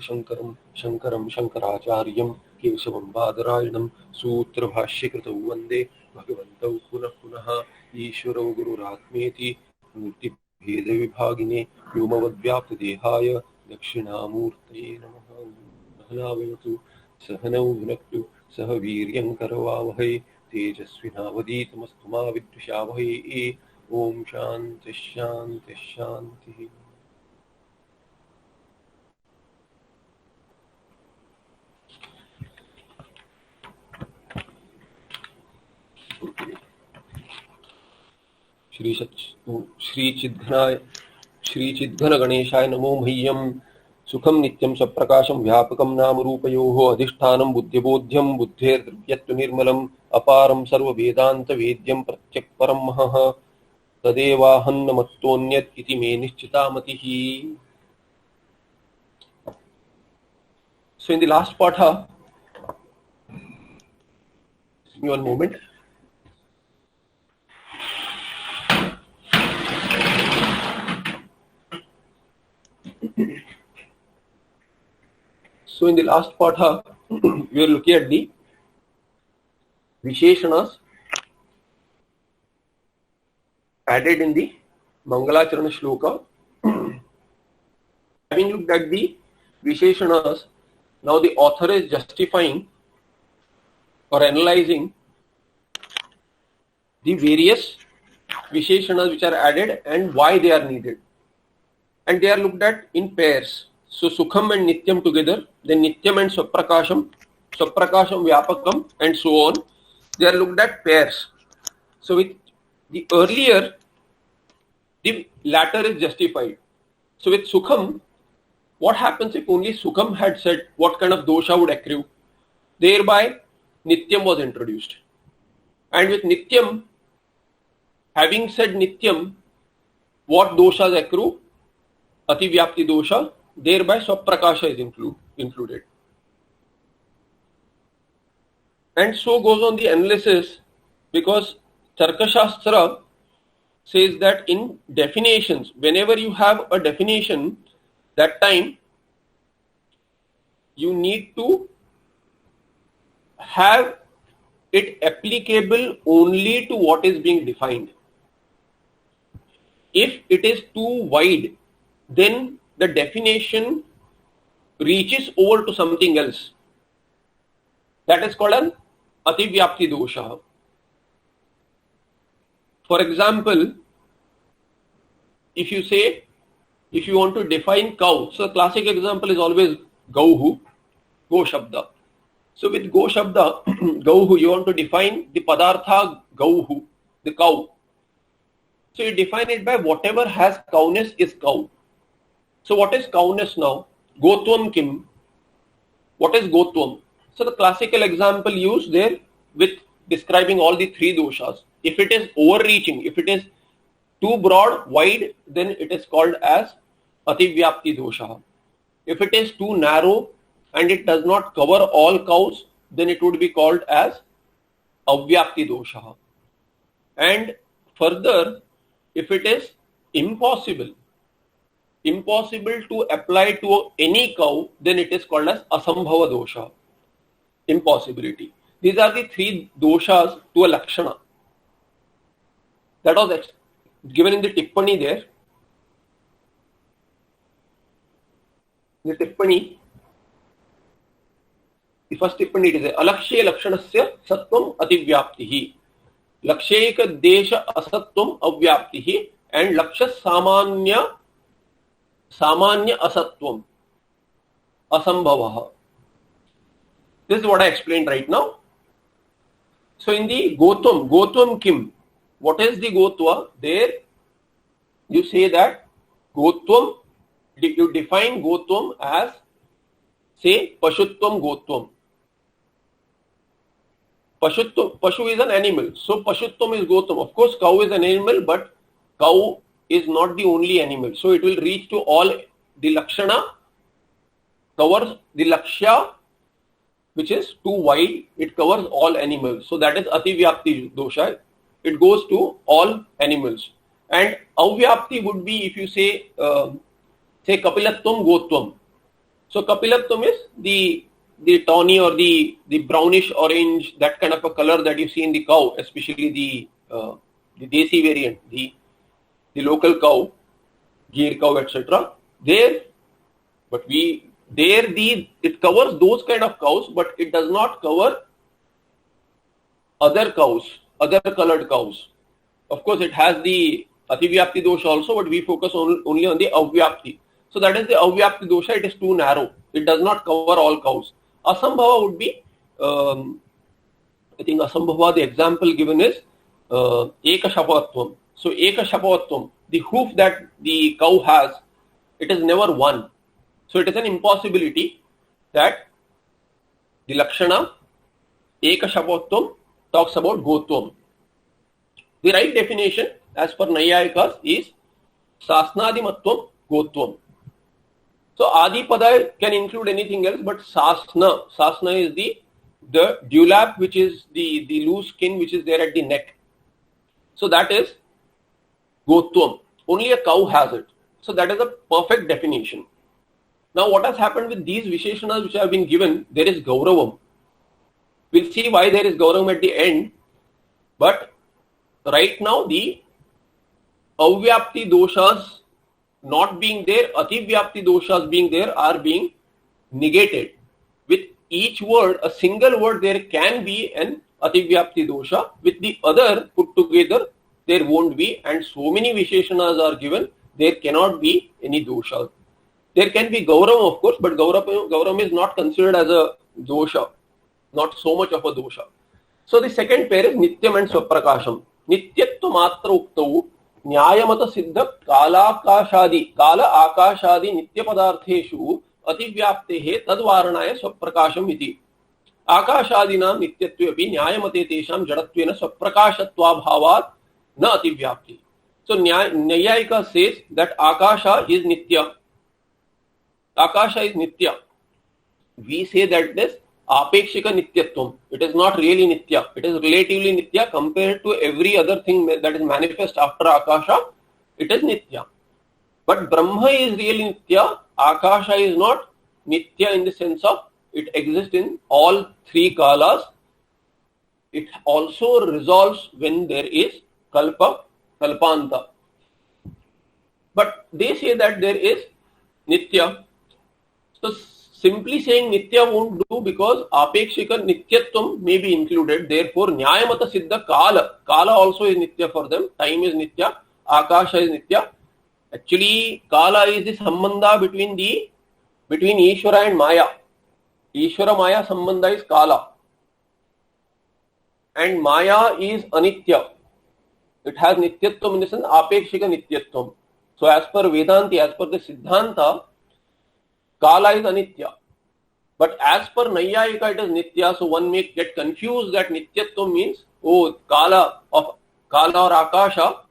शंकरं शंकराचार्यं केशवं बादरायणं सूत्रभाष्यकृतौ वन्दे भगवन्तौ पुनः पुनः। ईश्वरो गुरुरात्मेति मूर्तिभेदविभागिने व्योमवद्व्याप्तदेहाय दक्षिणामूर्तये नमः। सहनावतु सहनौ भुनक्तु सह वीर्यं करवावहै तेजस्विनावधीतमस्तु मा विद्विषावहै। ओम शांति शांति शांति। श्री चिद्घन गणेशाय नमो मह्यम। सुखम नित्यं सप्रकाशं व्यापकं नाम रूपयोः अधिष्ठानं बुद्धिबोध्यं बुद्धेर्द्रव्यत्व निर्मलम् अपारं सर्ववेदांत वेद्यं प्रत्यक्परं महः तदेवाहन्नमत्तोऽन्यत् इति मे निश्चिता मतिः। So in the last patha, give me one moment. So in the last patha, we are looking at the Visheshanas added in the Mangalacharana Shloka. Having looked at the Visheshanas, now the author is justifying or analyzing the various Visheshanas which are added and why they are needed. And they are looked at in pairs. So Sukham and Nityam together, then Nityam and Swaprakasham, Swaprakasham Vyapakam, and so on. They are looked at pairs. So with the earlier, the latter is justified. So with Sukham, what happens if only Sukham had said what kind of dosha would accrue? Thereby, Nityam was introduced. And with Nityam, having said Nityam, what doshas accrue? Ativyapti dosha, thereby Swaprakasha is included. And so goes on the analysis, because Tarkashastra says that in definitions, whenever you have a definition, that time you need to have it applicable only to what is being defined. If it is too wide, then the definition reaches over to something else. That is called an Ativyapti dosha. For example, if you want to define cow, so the classic example is always Gauhu, Go Shabda. So with Go Shabda, Gauhu, you want to define the Padartha Gauhu, the cow. So you define it by whatever has cowness is cow. So what is cowness now? Gotvam Kim. What is Gotvam? So the classical example used there with describing all the three doshas. If it is overreaching, if it is too broad, wide, then it is called as Ativyapti dosha. If it is too narrow and it does not cover all cows, then it would be called as Avyapti dosha. And further, if it is impossible to apply to any cow, then it is called as Asambhava dosha, impossibility. These are the three doshas to a Lakshana. That was given in the Tippani there. The Tippani, the first Tippani, it is Alakshay Lakshanasya Sattvam Ativyaptihi, Lakshayika Desha Asatvam Avyaptihi, and Laksha Samanya Asatvam Asambhavaha. This is what I explained right now. So in the Gotvam Kim, what is the Gotva? There you say that Gotvam, you define Gotvam as, say, Pashutvam Gotvam. Pashu is an animal. So Pashutvam is Gotvam. Of course, cow is an animal, but cow is not the only animal. So it will reach to all. The Lakshana covers the Lakshya, which is too wide. It covers all animals. So that is Ativyapti dosha. It goes to all animals. And Avyapti would be if you say Kapilatvam Gotvam. So Kapilotvam is the tawny or the brownish orange, that kind of a color that you see in the cow, especially the desi variant, the local cow, Gir cow, etc. There, but it covers those kind of cows, but it does not cover other cows, other colored cows. Of course, it has the Ativyapti dosha also, but we focus only on the Avyapti. So that is the Avyapti dosha. It is too narrow. It does not cover all cows. Asambhava would be, I think Asambhava, the example given is Eka Shapavatvam. So Eka Shapavatvam, the hoof that the cow has, it is never one. So it is an impossibility that the Lakshana Eka Shapavatvam talks about Gotvam. The right definition as per Naiyayikas is Sasnadimatvam Gotvam. So Adipada can include anything else, but Sasna is the dewlap, which is the loose skin which is there at the neck. So that is Gotvam. Only a cow has it. So that is a perfect definition. Now what has happened with these Visheshanas which have been given, there is Gauravam. We'll see why there is Gauravam at the end. But right now the Avyapti doshas not being there, Ativyapti doshas being there are being negated. With each word, a single word, there can be an Ativyapti dosha. With the other put together, there won't be. And so many Visheshanas are given, there cannot be any dosha. There can be Gauram, of course, but Gauram is not considered as a dosha. Not so much of a dosha. So the second pair is Nityam and Swaprakasham. Nityatva matra uktau न्यायमत सिद्ध कालाकाशादि काल आकाशादि नित्य पदार्थेषु अतिव्याप्तेः तद्वारणाय स्वप्रकाशम् इति आकाशादीनां नित्यत्वे अपि न्यायमते तेषां जडत्वेन स्वप्रकाशत्वाभावात् न अतिव्याप्ति. So Nayayika says that Akasha is Nitya. Akasha is Nitya. We say that this Apekshika Nityatvam. It is not really Nitya. It is relatively Nitya compared to every other thing that is manifest after Akasha. It is Nitya. But Brahma is really Nitya. Akasha is not Nitya in the sense of it exists in all three kalas. It also resolves when there is Kalpanta. But they say that there is Nitya. So simply saying Nitya won't do because Apekshika Nityatvam may be included. Therefore, Nyayamata Siddha Kala. Kala also is Nitya for them. Time is Nitya. Akasha is Nitya. Actually, Kala is the sambandha between Ishvara and Maya. Ishvara Maya sambandha is Kala. And Maya is Anitya. It has Nityatvam in the sense Apekshika Nityatvam. So as per Vedanti, as per the Siddhanta, Kala is Anitya. But as per Nayayika, it is Nitya. So one may get confused that Nityatvam means, Kala or Akasha.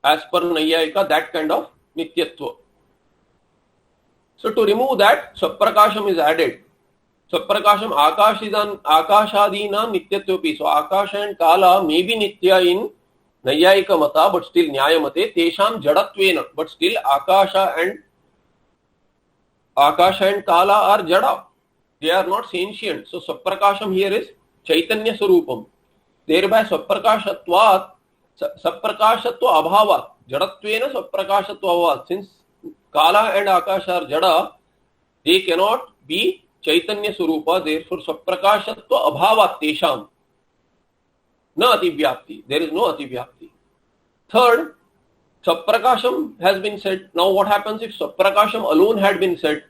As per Nayayika, that kind of Nityatva. So to remove that, Swaprakasham is added. Swaprakasham Akashadinam Nityatvapi. So Akasha and Kala may be Nitya in Nayayika Mata, but still Nyayamate. Tesham Jadatvena. But still Akasha and Kala are Jada. They are not sentient. So Swaprakasham here is Chaitanya Sarupam. Thereby Swaprakashatva Abhavat. Jadatvena Swaprakashatva Abhavat. Since Kala and Akasha are Jada, they cannot be Chaitanya Sarupa. Therefore Swaprakashatva Abhavat Tesham. Na Ativyapti. There is no Ativyapti. Third, Swaprakasham has been said. Now what happens if Swaprakasham alone had been said?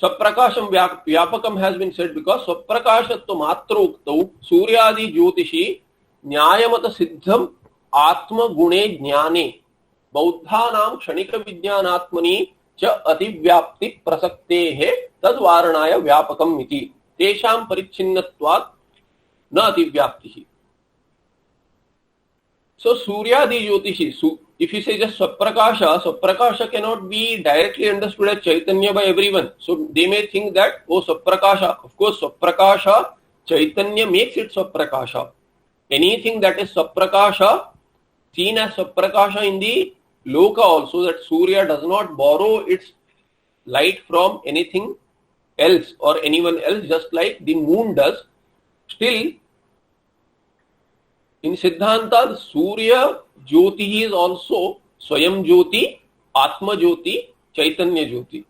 Swaprakasham Vyapakam has been said because Swaprakashatva matra uktau Suryadi Jyotishi Nyayamata Siddham Atma Gune Jnane Bauddhanam Kshanika Vijnanatmani Cha Ativyapti Prasaktehe Tadvaranaya Vyapakam Iti Tesham Parichinnatvat Na Ativyaptihi. So Suryadi Jyotishi, if you say just Swaprakasha cannot be directly understood as Chaitanya by everyone. So they may think that, Swaprakasha. Of course, Swaprakasha, Chaitanya makes it Swaprakasha. Anything that is Swaprakasha, seen as Swaprakasha in the Loka also, that Surya does not borrow its light from anything else or anyone else, just like the moon does. Still, in Siddhanta, Surya Jyoti is also Swayam Jyoti, Atma Jyoti, Chaitanya Jyoti.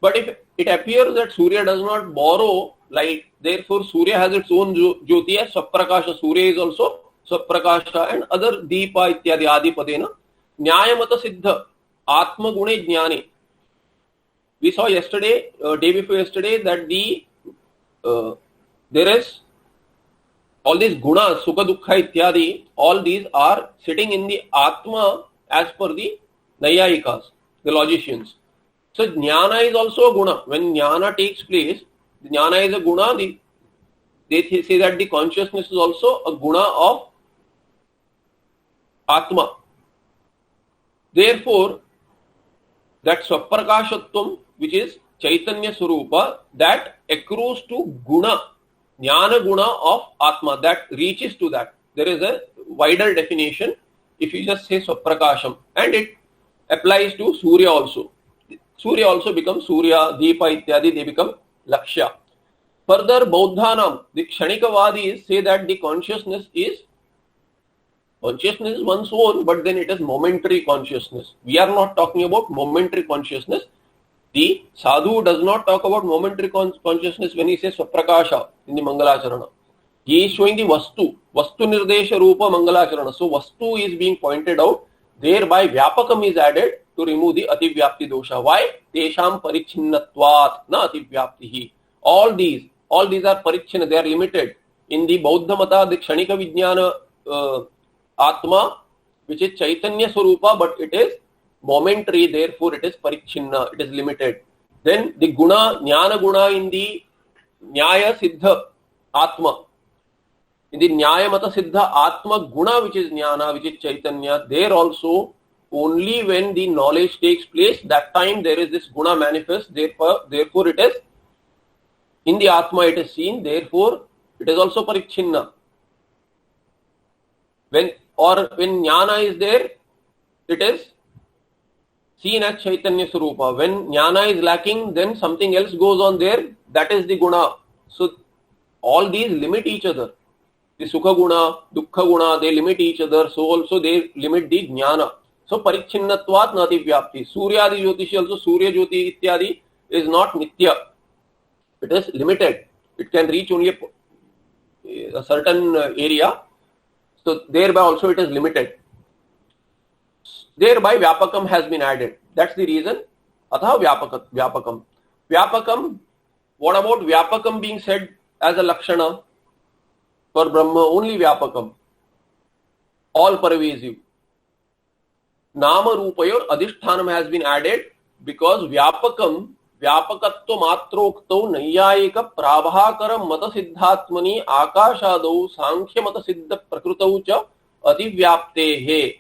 But if it appears that Surya does not borrow light, therefore Surya has its own Jyoti as Swaprakasha. Surya is also Swaprakasha and other Deepa ityadi Adi Padena. Nyayamata Siddha, Atma Gune Jnani. We saw yesterday, day before yesterday, that there is all these gunas, Sukha Dukkha ityadi, all these are sitting in the Atma as per the Nayayikas, the logicians. So Jnana is also a guna. When Jnana takes place, Jnana is a guna. They say that the consciousness is also a guna of Atma. Therefore, that Swaprakashatvam, which is Chaitanya Swarupa, that accrues to guna, Jnana guna of Atma, that reaches to that. There is a wider definition if you just say Swaprakasham, and it applies to Surya also. Surya also becomes Surya, Deepa ityadi, they become Lakshya. Further, Bauddhanam, the Kshanikavadis say that the consciousness is one's own, but then it is momentary consciousness. We are not talking about momentary consciousness. The sadhu does not talk about momentary consciousness when he says Swaprakasha in the Mangalacharana. He is showing the Vastu Nirdesha Rupa Mangalacharana. So Vastu is being pointed out, thereby Vyapakam is added to remove the Ativyapti dosha. Why? Tesham Parichinnatvat na Ativyaptihi. All these are Parichinna, they are limited. In the Bauddha Mata, the Kshanika Vijnana Atma, which is Chaitanya Swarupa, but it is momentary, therefore it is Parichinna, it is limited. Then the Guna, Jnana Guna in the Nyaya Siddha Atma. In the Nyaya Mata Siddha Atma Guna, which is Jnana, which is Chaitanya, there also only when the knowledge takes place, that time there is this Guna manifest, therefore it is in the Atma it is seen, therefore it is also Parichinna. When Jnana is there, it is seen as Chaitanya Swarupa. When Jnana is lacking, then something else goes on there, that is the Guna. So all these limit each other. The Sukha Guna, Dukkha Guna, they limit each other, so also they limit the Jnana. So Parichinnatvat nati Vyapti. Surya Adi Jyotishi also, Surya Jyoti ityadi is not Nitya. It is limited. It can reach only a certain area. So thereby also it is limited. Thereby Vyapakam has been added. That's the reason. Atha Vyapakam. Vyapakam, what about Vyapakam being said as a Lakshana? For Brahma, only Vyapakam. All pervasive. Nama Rupayor Adhishthanam has been added because Vyapakam, Vyapakatva Matrokto Nayyayika Prabhakara Mata Siddhatmani Akashadau Sankhya Mata Siddha Prakrutau Cha Ativyaptehe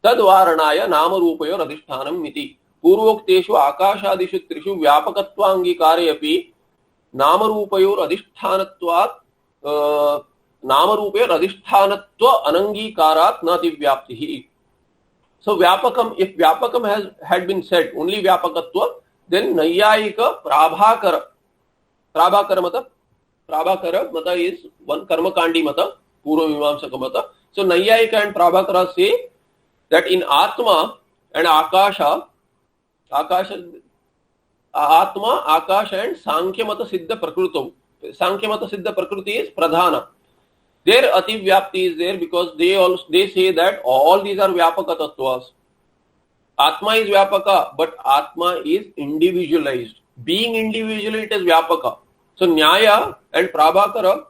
Tadvaranaya Nama Rupayor Adhishthanam Miti Purvokteshu Akashadishu Trishu Vyapakatva Angikarayapi Nama Rupayor Adhishthanatvat Nama Rupayor Adhishthanatva Anangikarat Nativyaptihi. So Vyapakam, if Vyapakam had been said, only Vyapakatva, then Nayyayika Prabhakara Mata is one Karmakandi Mata, Purva Mimamsaka Mata. So Nayyayika and Prabhakara say that in Atma and Akasha, Atma, Akasha and Sankhya Mata Siddha Prakrutam. Sankhya Mata Siddha Prakriti is Pradhana. Their Ativyapti is there because they say that all these are Vyapaka Tattvas. Atma is Vyapaka, but Atma is individualized. Being individually, it is Vyapaka. So Nyaya and Prabhakara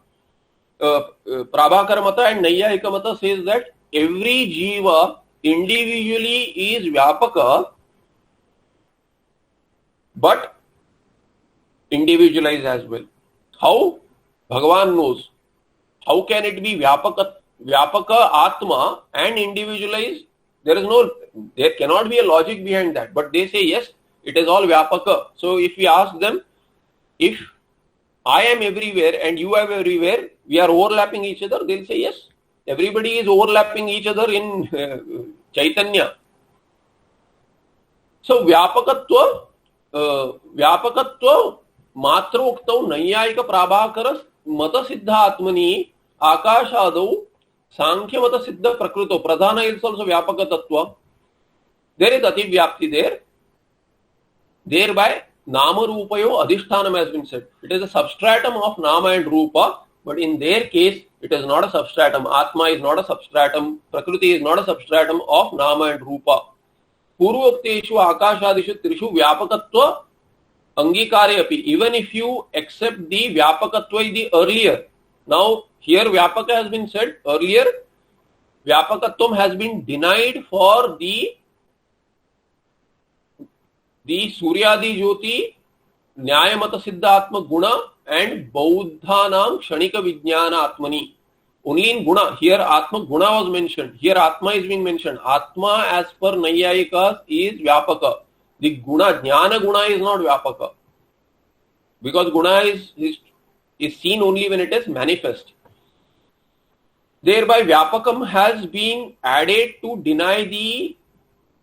Mata and Nayyayika Mata says that every Jiva individually is Vyapaka, but individualized as well. How? Bhagavan knows. How can it be Vyapaka Atma and individualized? There cannot be a logic behind that. But they say yes, it is all Vyapaka. So if we ask them, if I am everywhere and you are everywhere, we are overlapping each other, they'll say yes. Everybody is overlapping each other in Chaitanya. So Vyapakatva व्यापकत्व मात्रोक्तौ नैयायिक प्राभाकर मत सिद्ध आत्मनि आकाशादौ सांख्य मत सिद्ध प्रकृतो प्रधान is also व्यापक तत्व. There is ativyapti there. Thereby nama rupayo adhishtanam has been said. It is a substratum of nama and rupa, but in their case it is not a substratum. Atma is not a substratum. Prakriti is not a substratum of nama and rupa. Purvokteshu akashadishu trishu vyapakatva angikare api. Even if you accept the vyapakatva the earlier, now here vyapaka has been said earlier. Vyapakatvam has been denied for the Suryadi Jyoti, Nyayamata Siddhatma Guna and Bauddhanam Kshanika Vijnana Atmani. Only in Guna, here Atma Guna was mentioned. Here Atma is being mentioned. Atma as per Naiyayikas is Vyapaka. The Guna, Jnana Guna is not Vyapaka. Because Guna is seen only when it is manifest. Thereby Vyapakam has been added to deny the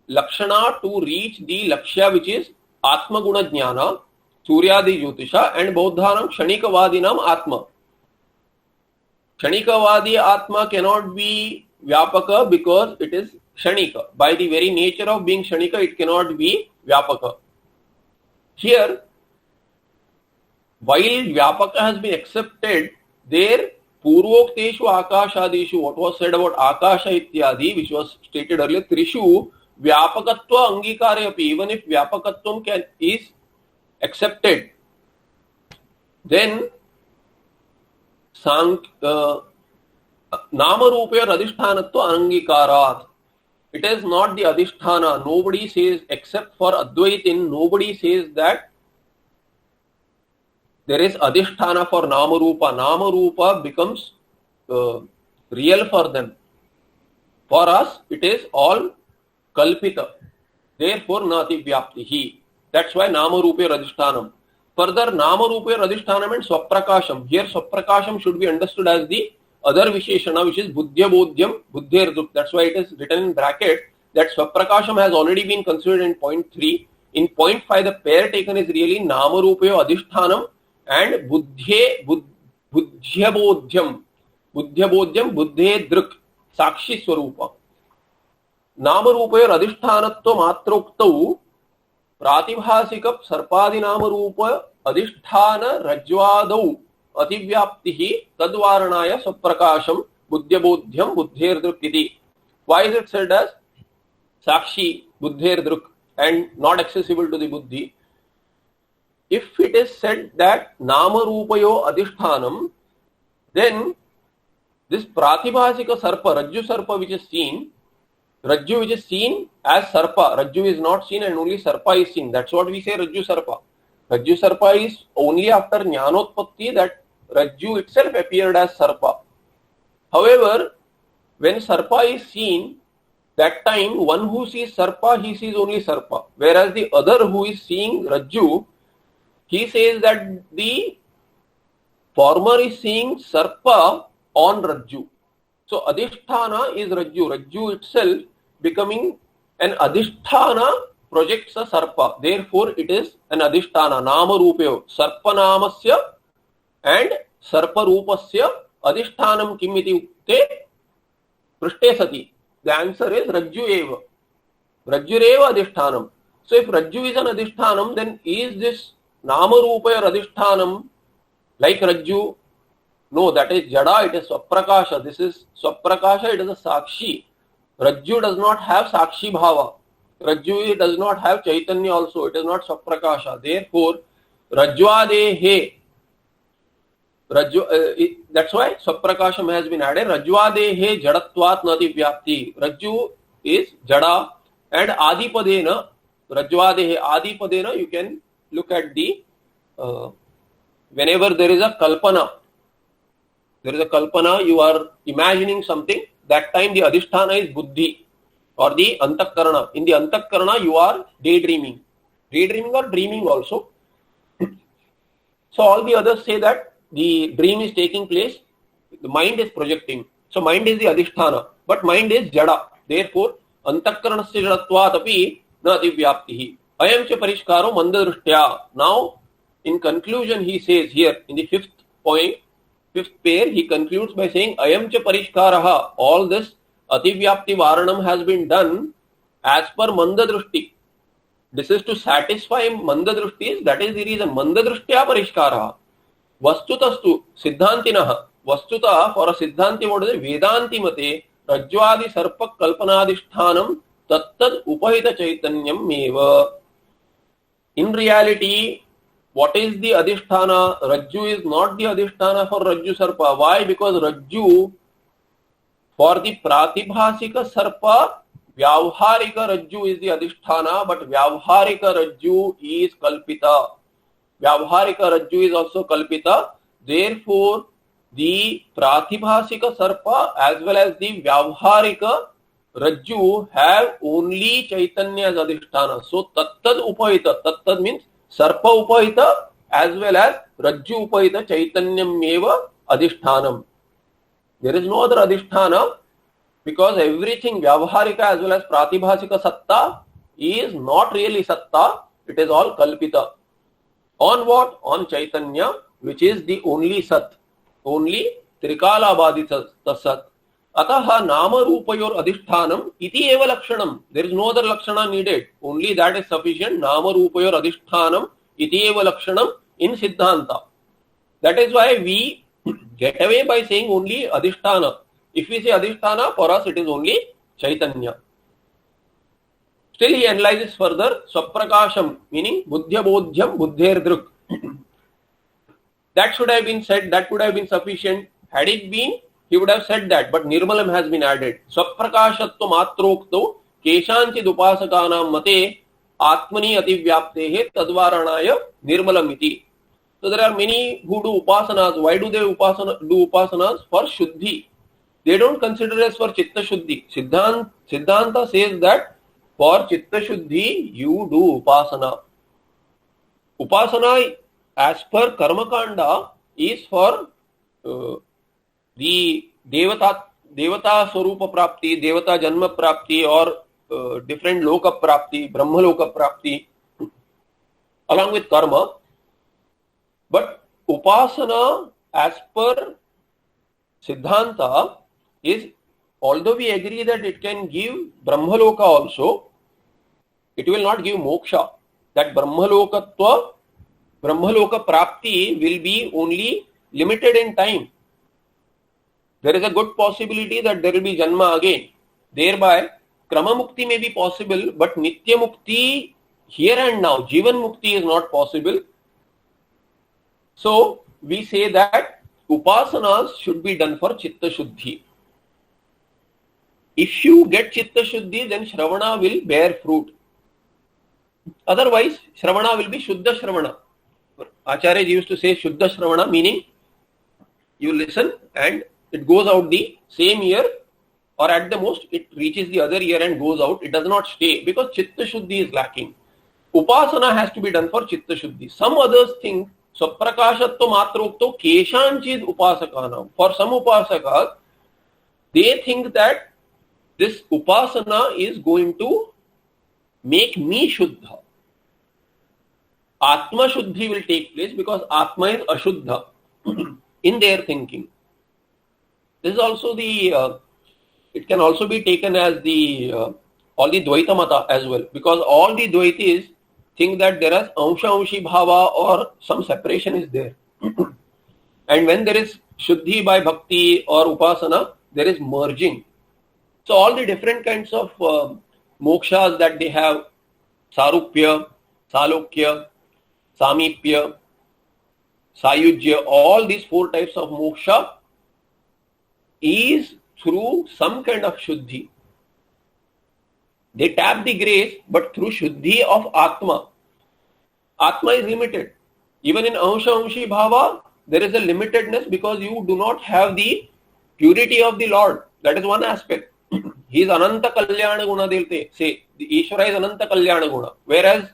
Lakshana to reach the Lakshya, which is Atma Guna Jnana, Suryadi Jyotisha, and Bauddhanam Kshanikavadinam Atma. Kshanikavadi Atma cannot be Vyapaka because it is Kshanika. By the very nature of being Kshanika, it cannot be Vyapaka. Here, while Vyapaka has been accepted, there Purvokteshu Akashadishu, what was said about Akasha Ityadi, which was stated earlier, Trishu, Vyapakatva angikare api, even if Vyapakatvam is accepted, then Nama Rupaya Adhishtanatva angikarat. It is not the Adhishthana. Nobody says, except for Advaitin, nobody says that there is Adhishthana for Nama Rupa. Nama Rupa becomes real for them. For us, it is all Kalpita. Therefore, Nati Vyaptihi. That's why Nama Rupaya Radhishtanam. Further, Nama Rupaya Radhishtanam and Swaprakasham. Here, Swaprakasham should be understood as the other Visheshana, which is Buddhya Bodhyam, Buddhyerduk. That's why it is written in bracket that Swaprakasham has already been considered in point 3. In point 5, the pair taken is really Nama Rupaya Adhishtanam and Buddhya Bodhyam. Buddhya Bodhyam, Buddhyerduk, Sakshi Swarupa. नाम रूपयोर अधिष्ठानत्व मात्रोक्तौ प्रातिभासिक सर्पादि नाम रूप अधिष्ठान रज्ज्वादौ अतिव्याप्तिः तद्वारणाय स्वप्रकाशम बुद्ध्यबोध्यम बुद्धेर्दृक् इति. Why is it said as sakshi buddherdruk and not accessible to the buddhi? If it is said that nama rupayo adhishthanam, then this pratibhasika sarpa, rajju sarpa which is seen, Rajju which is seen as Sarpa. Rajju is not seen and only Sarpa is seen. That's what we say Rajju Sarpa. Rajju Sarpa is only after Jnanotpatti that Rajju itself appeared as Sarpa. However, when Sarpa is seen, that time one who sees Sarpa, he sees only Sarpa. Whereas the other who is seeing Rajju, he says that the former is seeing Sarpa on Rajju. So Adhisthana is Rajju. Rajju itself becoming an Adhisthana projects a Sarpa. Therefore, it is an Adhisthana. Nama Rupayo. Sarpa Namasya and Sarpa Rupasya Adhishthanam Kim iti ukte Prishte Sati. The answer is Rajju Eva. Rajju Eva Adhishthanam. So, if Rajju is an Adhishthanam, then is this Nama Rupayo Adhishthanam like Rajju? No, that is Jada, it is Swaprakasha. This is Swaprakasha, it is a Sakshi. Rajju does not have Sakshi Bhava. Rajju does not have Chaitanya also. It is not Swaprakasha. Therefore, Rajvadehe. That's why Swaprakasham has been added. Rajvadehe Jadatvat Nati Vyapti. Rajju is Jada and Adipadena. Rajvadehe Adipadena, you can look at the whenever there is a Kalpana. There is a Kalpana, you are imagining something. That time the Adhisthana is Buddhi or the Antakarana. In the Antakarana, you are daydreaming. Daydreaming or dreaming also. So all the others say that the dream is taking place, the mind is projecting. So mind is the Adhisthana, but mind is Jada. Therefore, Antakaranasya Jadatvat api na adivyaptihi. Ayam cha parishkaro mandadrishtya. Now, in conclusion, he says here in the fifth point, fifth pair, he concludes by saying Ayam cha parishkaraha. All this ativyapti varanam has been done as per mandadrishti. This is to satisfy mandadrishtis. That is the reason. Mandadrishtya parishkaraha. Vastutastu siddhantinah. Vastuta for a siddhanti, what is it? Vedanti mate rajwadi sarpak kalpanadishthanam tattad upahita chaitanyam meva. In reality, what is the adhisthana? Rajju is not the adhisthana for Rajju Sarpa. Why? Because Rajju, for the Pratibhasika Sarpa, Vyavharika Rajju is the adhisthana, but Vyavharika Rajju is Kalpita. Vyavharika Rajju is also Kalpita. Therefore, the Pratibhasika Sarpa as well as the Vyavharika Rajju have only Chaitanya as adhisthana. So, Tattad Upahita. Tattad means Sarpa Upahita as well as Rajju Upahita Chaitanyam Meva Adhishthanam. There is no other adhisthana because everything Vyavaharika as well as Pratibhasika Satta is not really Satta. It is all Kalpita. On what? On Chaitanya, which is the only Sat. Only Trikala Badita Sat. Ataha Nama Rupayor Adhishthanam iti eva lakshanam. There is no other lakshana needed. Only that is sufficient. Nama Rupayor Adhishthanam iti eva lakshanam in Siddhanta. That is why we get away by saying only Adhisthana. If we say Adhisthana, for us it is only Chaitanya. Still he analyzes further. Swaprakasham, meaning Buddhya Bodhyam Buddher Druk. That should have been said. That could have been sufficient. Had it been, he would have said that, but Nirmalam has been added. Swaprakashatva matrokto keshanchid upasakanam mate atmani ativyaptehe tadvaranaya nirmalam iti. So there are many who do upasanas. Why do they do upasanas? For Shuddhi. They don't consider as for Chitta Shuddhi. Siddhanta says that for Chitta Shuddhi you do upasana. Upasana as per Karmakanda is for the Devata Swarupa Prapti, Devata Janma Prapti or different Loka Prapti, Brahma Loka Prapti along with Karma. But Upasana as per Siddhanta is, although we agree that it can give Brahma Loka also, it will not give Moksha. That Brahma Loka Prapti will be only limited in time. There is a good possibility that there will be Janma again. Thereby, Krama Mukti may be possible, but Nitya Mukti here and now, Jivan Mukti is not possible. So, we say that Upasanas should be done for Chitta Shuddhi. If you get Chitta Shuddhi, then Shravana will bear fruit. Otherwise, Shravana will be Shuddha Shravana. Acharya used to say Shuddha Shravana, meaning you listen and it goes out the same year, or at the most it reaches the other year and goes out. It does not stay because Chitta Shuddhi is lacking. Upasana has to be done for Chitta Shuddhi. Some others think Swaprakashatva matrokto keshanchid upasakanam. For some upasakas, they think that this upasana is going to make me Shuddha. Atma Shuddhi will take place because Atma is Ashuddha in their thinking. This is also the, it can also be taken as the, all the Dvaita Mata as well, because all the Dvaitis think that there is Amsha-Amshi Bhava or some separation is there. And when there is Shuddhi by Bhakti or Upasana, there is merging. So all the different kinds of mokshas that they have, Sarupya, Salokya, Samipya, Sayujya, all these four types of moksha is through some kind of Shuddhi. They tap the grace, but through Shuddhi of Atma. Atma is limited. Even in Amsha-Amshi Bhava, there is a limitedness because you do not have the purity of the Lord. That is one aspect. He is Ananta Kalyana Guna, they'll say. The Ishvara is Ananta Kalyana Guna. Whereas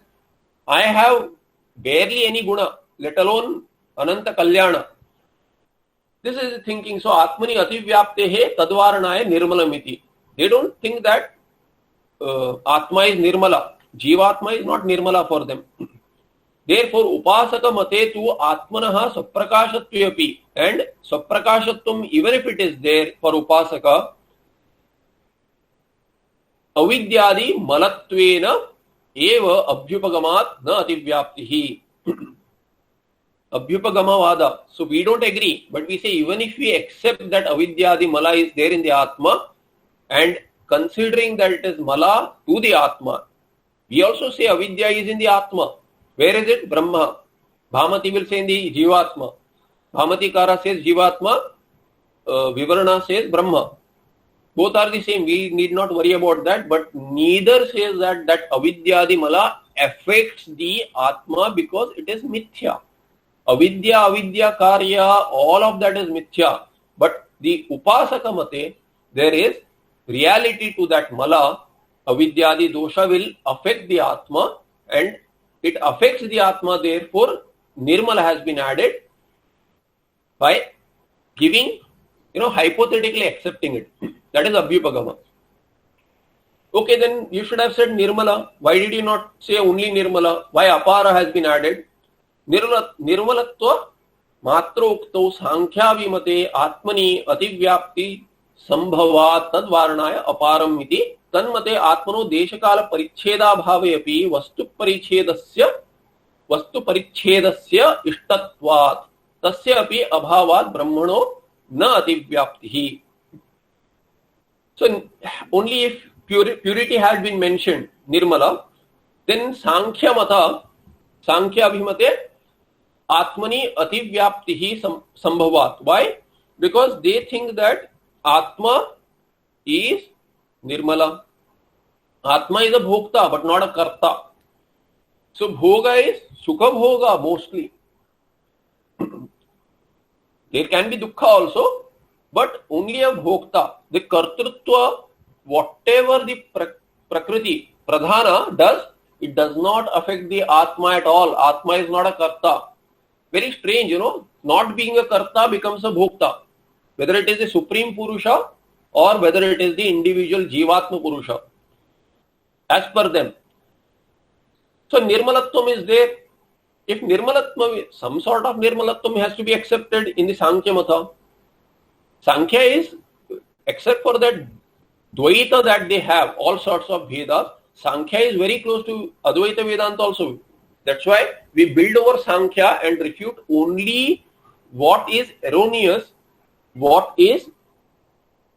I have barely any guna, let alone Ananta Kalyana. This is the thinking. So Atmani Ativyaptehe Tadvaranaya Nirmalamiti. They don't think that Atma is Nirmala. Jivatma is not Nirmala for them. Therefore, Upasaka mate tu Atmanah Saprakashatvayapi, and Saprakashatvam, even if it is there for Upasaka, Avidyadi Malatvena eva Abhyupagamat na Ativyaptihi. Abhyupagamavada. So we don't agree, but we say even if we accept that Avidyadi Mala is there in the Atma, and considering that it is Mala to the Atma, we also say Avidya is in the Atma. Where is it? Brahma. Bhamati will say in the Jivatma. Bhamati Kara says Jivatma, Vivarana says Brahma. Both are the same. We need not worry about that. But neither says that Avidyadi Mala affects the Atma because it is Mithya. Avidya, Karya, all of that is Mithya. But the Upasaka Mate, there is reality to that Mala. Avidyadi dosha will affect the Atma, and it affects the Atma. Therefore, Nirmala has been added by giving, hypothetically accepting it. That is Abhyupagama. Okay, then you should have said Nirmala. Why did you not say only Nirmala? Why Apara has been added? Nirmalatva Matrokto Sankhya Vimate Atmani Ativyapti Sambhavat Tadvaranaya Aparam iti Tanmate Atmano Deshakala Paricheda Bhaveyapi Vastu Parichedasya Ishtatvat Tasya api Abhavat Brahmano Na Ativyaptihi. So only if purity has been mentioned, Nirmala, then Sankhya Mata, Sankhya Abhimate Atmani Ativyaptihi Sambhavat. Why? Because they think that Atma is Nirmala. Atma is a Bhokta but not a Karta. So Bhoga is Sukha Bhoga mostly. There can be Dukkha also, but only a Bhokta. The Kartrutva, whatever the Prakriti, Pradhana does, it does not affect the Atma at all. Atma is not a Karta. Very strange, not being a Karta becomes a Bhokta. Whether it is the Supreme Purusha or whether it is the individual Jivatma Purusha. As per them. So Nirmalatvam is there. If Nirmalatvam, some sort of Nirmalatvam has to be accepted in the Sankhya Mata. Sankhya is, except for that Dvaita that they have, all sorts of Vedas, Sankhya is very close to Advaita Vedanta also. That's why we build over Sankhya and refute only what is erroneous, what is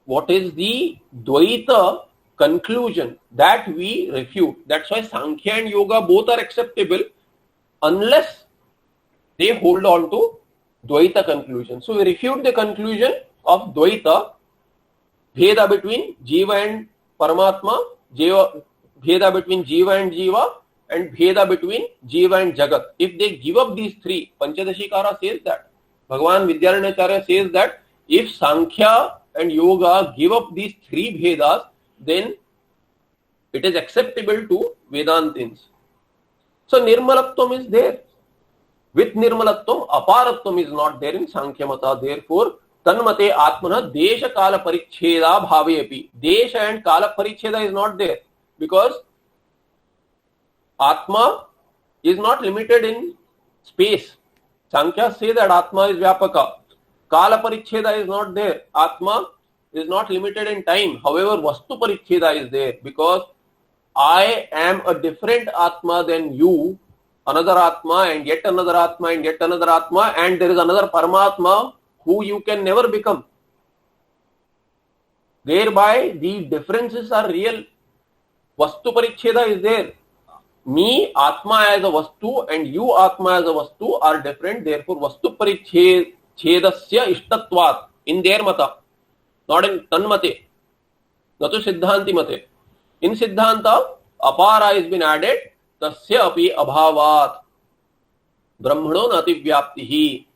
the Dvaita conclusion that we refute. That's why Sankhya and Yoga both are acceptable unless they hold on to Dvaita conclusion. So we refute the conclusion of Dvaita, Bheda between Jiva and Paramatma, Bheda between Jiva and Jiva, and Bheda between Jiva and Jagat. If they give up these three, Panchadashikara says that, Bhagavan Vidyaranyacharya says that if Sankhya and Yoga give up these three Bhedas, then it is acceptable to Vedantins. So Nirmalatvam is there. With Nirmalatvam, Aparatvam is not there in Sankhya Mata. Therefore, Tanmate Atmana Desha Kala Paricheda Bhaveyapi. Desha and Kala Paricheda is not there because Atma is not limited in space. Sankhya say that Atma is Vyapaka. Kala Paricheda is not there. Atma is not limited in time. However, Vastu Paricheda is there because I am a different Atma than you, another Atma and yet another Atma and yet another Atma, and there is another Paramatma who you can never become. Thereby, the differences are real. Vastu Paricheda is there. Me, Atma as a Vastu, and you, Atma as a Vastu, are different. Therefore, Vastu Parichedasya Ishtatvat in their Mata, not in Tanmate, not to Siddhanti Mate. In Siddhanta, Apara has been added. Tasya api abhavat Brahmano nativyaptihi.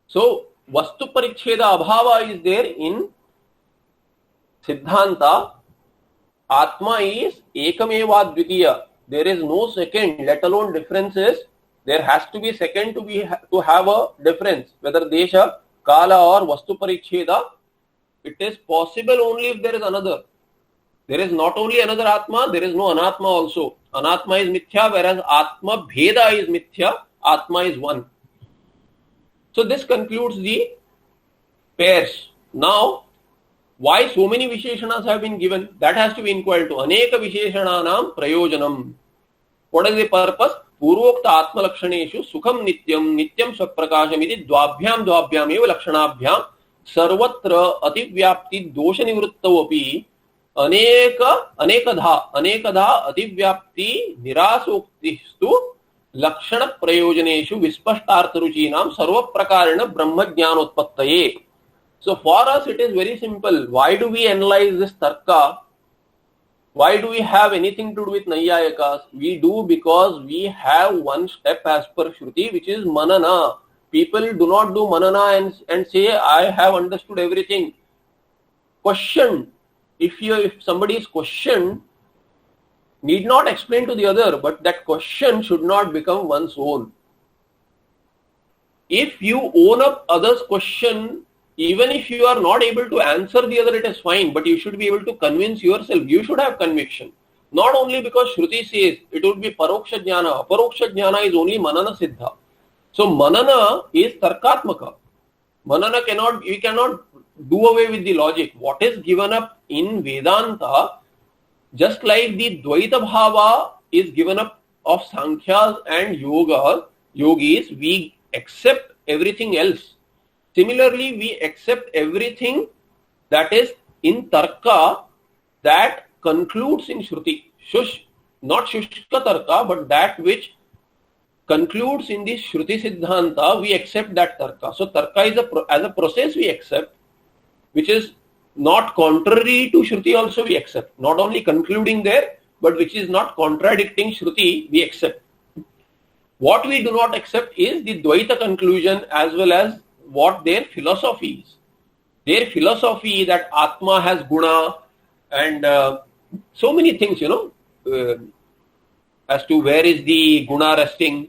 So, Vastu Paricheda Abhava is there in Siddhanta. Atma is Ekameva Dvitiya. There is no second, let alone differences. There has to be second to have a difference. Whether Desha, Kala or Vastu Paricheda, it is possible only if there is another. There is not only another Atma, there is no Anatma also. Anatma is mithya, whereas Atma Bheda is mithya, Atma is one. So this concludes the pairs. Now, why so many Visheshanas have been given? That has to be inquired to. Aneka Visheshananam Prayojanam. What is the purpose? Purvokta Atma Lakshaneshu Sukham Nityam Nityam Swaprakasham iti dvabhyam eva lakshanabhyam sarvatra ativyapti dosha nivruttau api अनेकधा अतिव्याप्ति निरासोक्तिस्तु लक्षण प्रयोजनेषु विस्पष्टार्थरुचीनां सर्वप्रकारेण ब्रह्मज्ञानोत्पत्तये. So for us it is very simple. Why do we analyze this tarka? Why do we have anything to do with Naiyayikas? We do because we have one step as per Shruti, which is manana. People do not do manana and say, I have understood everything. Question. If somebody is questioned, need not explain to the other, but that question should not become one's own. If you own up others' question, even if you are not able to answer the other, it is fine, but you should be able to convince yourself. You should have conviction. Not only because Shruti says it would be Paroksha Jnana. Aparoksha Jnana is only Manana Siddha. So Manana is Tarkatmaka. Manana we cannot do away with the logic. What is given up in Vedanta, just like the Dvaita Bhava is given up of Sankhyas and Yogis, we accept everything else. Similarly, we accept everything that is in Tarka that concludes in Shruti. Not Shushka Tarka, but that which concludes in the Shruti Siddhanta, we accept that Tarka. So Tarka is as a process we accept, which is not contrary to Shruti also we accept. Not only concluding there, but which is not contradicting Shruti, we accept. What we do not accept is the Dvaita conclusion as well as what their philosophy is. Their philosophy that Atma has guna and so many things, as to where is the guna resting.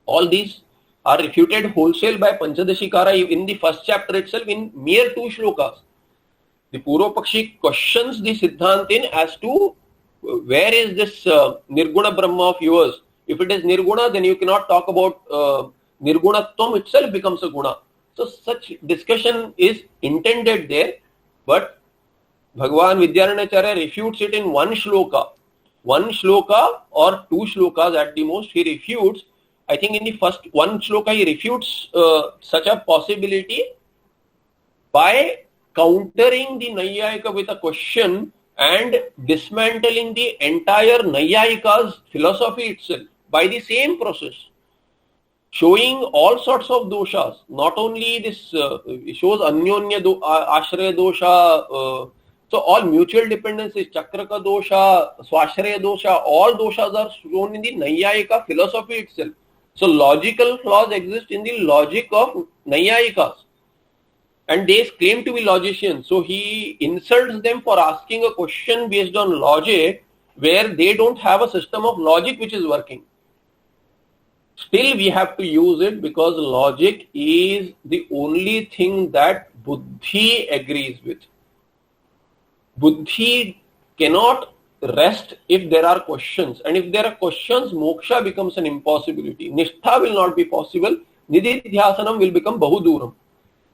All these are refuted wholesale by Panchadashikara in the first chapter itself in mere 2 shlokas. The Purvapakshi questions the Siddhantin as to where is this Nirguna Brahma of yours. If it is Nirguna, then you cannot talk about Nirgunatvam itself becomes a guna. So such discussion is intended there, but Bhagavan Vidyaranacharya refutes it in 1 shloka. 1 shloka or 2 shlokas at the most, he refutes. I think in the first 1 shloka he refutes such a possibility by countering the Naiyayika with a question and dismantling the entire Naiyayika's philosophy itself by the same process, showing all sorts of doshas. Not only this, shows Anyonya Ashraya dosha, so all mutual dependencies, Chakraka dosha, Swashraya dosha, all doshas are shown in the Naiyayika philosophy itself. So logical flaws exist in the logic of Naiyayikas. And they claim to be logicians. So he insults them for asking a question based on logic where they don't have a system of logic which is working. Still we have to use it because logic is the only thing that Buddhi agrees with. Buddhi cannot rest if there are questions, and if there are questions, moksha becomes an impossibility. Nishtha will not be possible. Nididhyasanam will become bahuduram.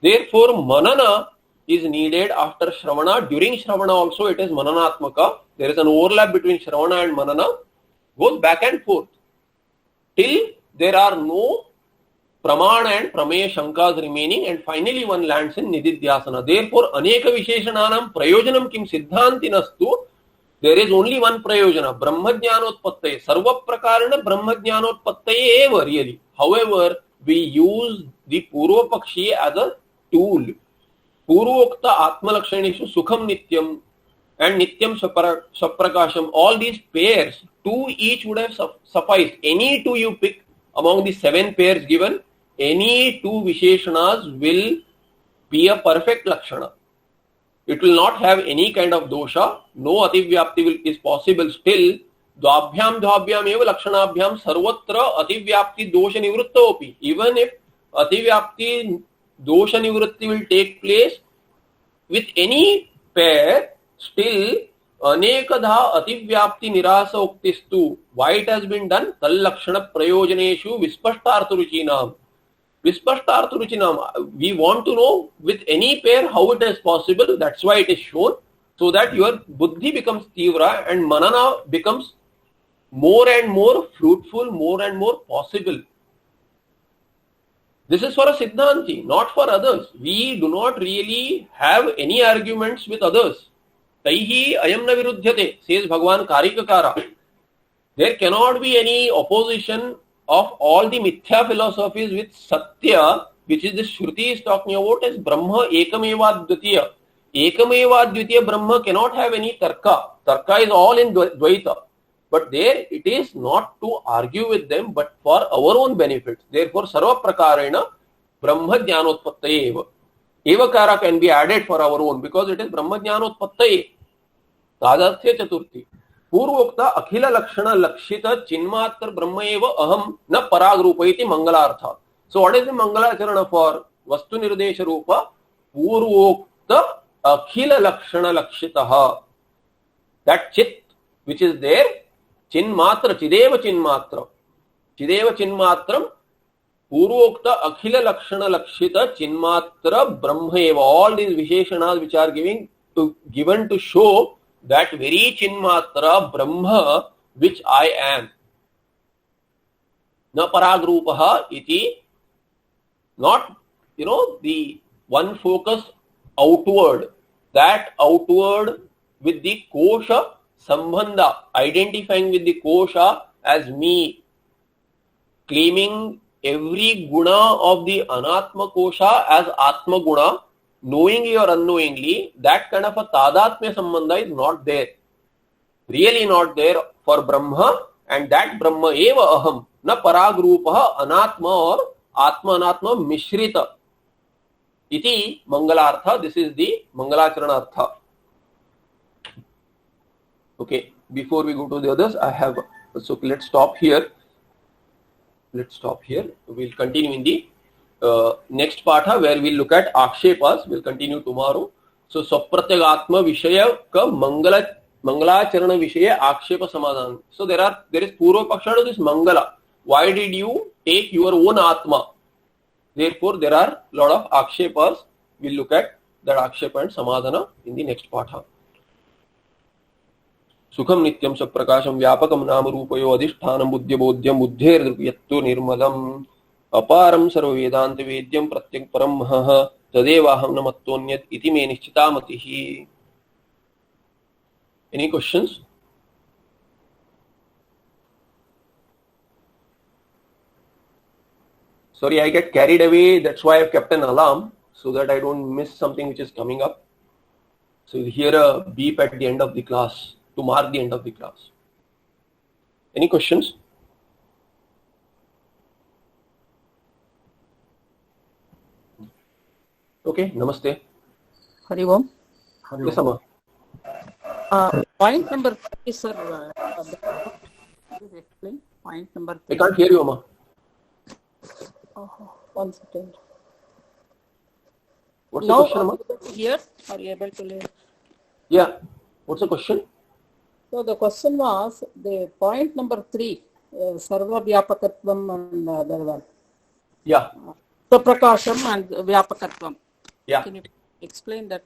Therefore, manana is needed after Shravana. During Shravana also it is mananatmaka. There is an overlap between Shravana and manana. Goes back and forth till there are no pramana and prameya shankas remaining, and finally one lands in nididhyasana. Therefore, aneka visheshananam prayojanam kim siddhantinastu. There is only one prayojana, brahmajnanotpattaye. Sarva prakarana brahmajnanotpattaye eva really. However, we use the Purvapakshi as a tool. Purvokta Atmalakshaneshu Sukham Nityam and Nityam Swaprakasham. All these pairs, 2 each would have sufficed. Any 2 you pick among the 7 pairs given, any 2 Visheshanas will be a perfect Lakshana. It will not have any kind of dosha. No ativyapti is possible still. Dvabhyam eva lakshanabhyam sarvatra ativyapti dosha nivruttaupi. Even if ativyapti dosha nivrutti will take place with any pair, still अनेकधा अतिव्याप्ति निराश उक्तिस्तु why it has been done तल्लक्षण प्रयोजनेषु विस्पष्टार्थरुचिनाम. Vispashtartharuchinam, we want to know with any pair how it is possible. That's why it is shown, so that your buddhi becomes tivra and manana becomes more and more fruitful, more and more possible. This is for a Siddhanti, not for others. We do not really have any arguments with others. Taihi ayam na viruddhyate, says Bhagavan Karikakara. There cannot be any opposition of all the mithya philosophies with Satya, which is the Shruti is talking about as Brahma Ekameva Dvitiya. Ekameva Dvitiya Brahma cannot have any Tarka. Tarka is all in Dvaita. But there it is not to argue with them, but for our own benefit. Therefore, Sarva Prakarena Brahma Jnanotpattaye eva. Evakara can be added for our own because it is Brahma Jnanotpattaye. Tadatya Chaturthi. पूर्वोक्ता अखिल लक्षण लक्षित चिन्मात्र ब्रह्म एव अहम न पराग रूप इति मंगलार्थ. सो व्हाट इज द मंगलाचरण फॉर वस्तु निर्देश रूप पूर्वोक्त अखिल लक्षण लक्षितः, दैट चित व्हिच इज देयर, चिन्मात्र चिदेव चिन्मात्रम पूर्वोक्त अखिल लक्षण लक्षित चिन्मात्र ब्रह्म एव. ऑल दीज विशेषणास which are given to show that very Chinmatra Brahma which I am. Na paragrupaha iti, not, the one focus outward, that outward with the kosha sambandha, identifying with the kosha as me, claiming every guna of the anatma kosha as atma guna, knowingly or unknowingly, that kind of a tadatmya sambandha is not there, really not there for Brahma, and that Brahma eva aham, na paragrupaha anatma or atma anatma mishrita iti mangalartha. This is the mangalacharana artha. Okay, before we go to the others, so let's stop here. We'll continue in the next पाठ where we'll look at आक्षेपास. We'll continue tomorrow. So स्वप्रत्यगात्म विषय का मंगलाचरण विषय आक्षेप समाधान. So there is पूर्व पक्ष to this mangala. Why did you take your own atma? Therefore there are lot of आक्षेपास. We'll look at that आक्षेप and samadhana in the next पाठ. सुखम नित्यम सप्रकाशम व्यापकम नाम रूपयो अधिष्ठानम बुद्ध्यबोध्यम बुद्धेर्यत्तु निर्मलम अपारम सर्व वेदांत वेद्यम प्रत्यक परम महः तदेवाहम न मत्तोन्यत् इति मे निश्चिता मतिः. Any questions? Sorry, I get carried away. That's why I've kept an alarm so that I don't miss something which is coming up. So you'll hear a beep at the end of the class to mark the end of the class. Any questions? Okay, namaste. Hari Om. Yes, Amma. Point number 3, sir. Please explain. Point number 3. I can't hear you, Amma. One second. What's Now, the question, Amma? Here, are you able to hear? Yeah. What's the question? So the question was the point number 3, Sarva Vyapakatvam and the other one. Yeah. Prakasham and Vyapakatvam. Yeah. Can you explain that?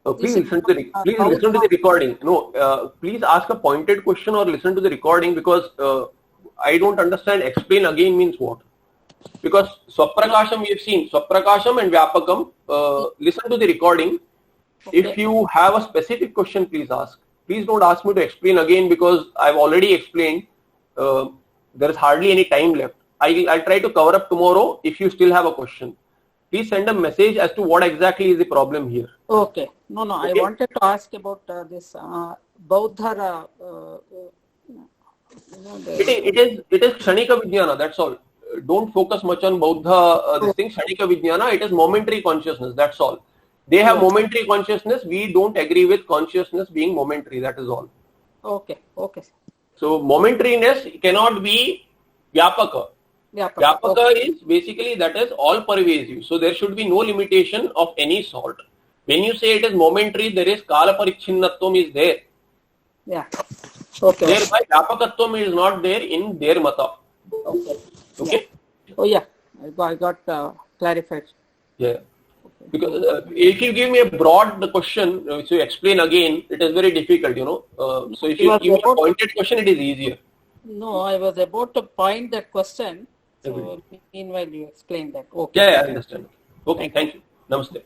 Please listen to the recording. No, please ask a pointed question or listen to the recording because I don't understand. Explain again means what? Because Swaprakasham we have seen. Swaprakasham and Vyapakam. Listen to the recording. Okay. If you have a specific question, please ask. Please don't ask me to explain again because I've already explained. There is hardly any time left. I'll try to cover up tomorrow if you still have a question. Please send a message as to what exactly is the problem here. Okay. No. Okay. I wanted to ask about this Bauddha. It is Kshanika Vijnana. That's all. Don't focus much on Bauddha. This thing Kshanika Vijnana. It is momentary consciousness. That's all. They have momentary consciousness. We don't agree with consciousness being momentary. That is all. Okay. So momentariness cannot be Vyapaka. Vyapaka is basically that is all pervasive. So there should be no limitation of any sort. When you say it is momentary, there is kala parichinnatvam is there. Yeah. Okay. Thereby vyapakatvam is not there in their mata. Okay. Okay. Yeah. Oh yeah, I got clarified. Yeah. Because if you give me a broad question, so you explain again, it is very difficult, you know. So if you give me a pointed question, it is easier. No, I was about to point that question. So meanwhile, you explain that. Okay. Yeah, I understand. Okay, thank you. Namaste.